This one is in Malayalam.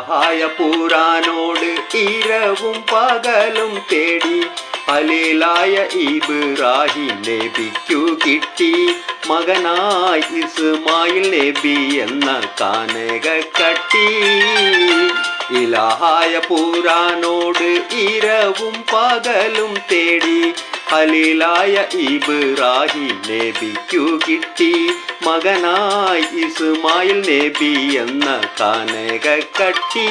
ഇലാഹായ പുരാനോട് ഇരവും പകലും തേടി ഖലീലായ ഇബ്രാഹിം നബിക്കു കിട്ടി മകനായി ഇസ്മായിൽ നബി എന്ന കാനകക്കട്ടി. ഇലാഹായ പുരാനോട് ഇരവും പകലും തേടി ഖലീലായ ഇബ്രാഹിം നബിക്കു കിട്ടി മകനായി ഇസ്മായിൽ നബി എന്ന കാനകക്കട്ടി.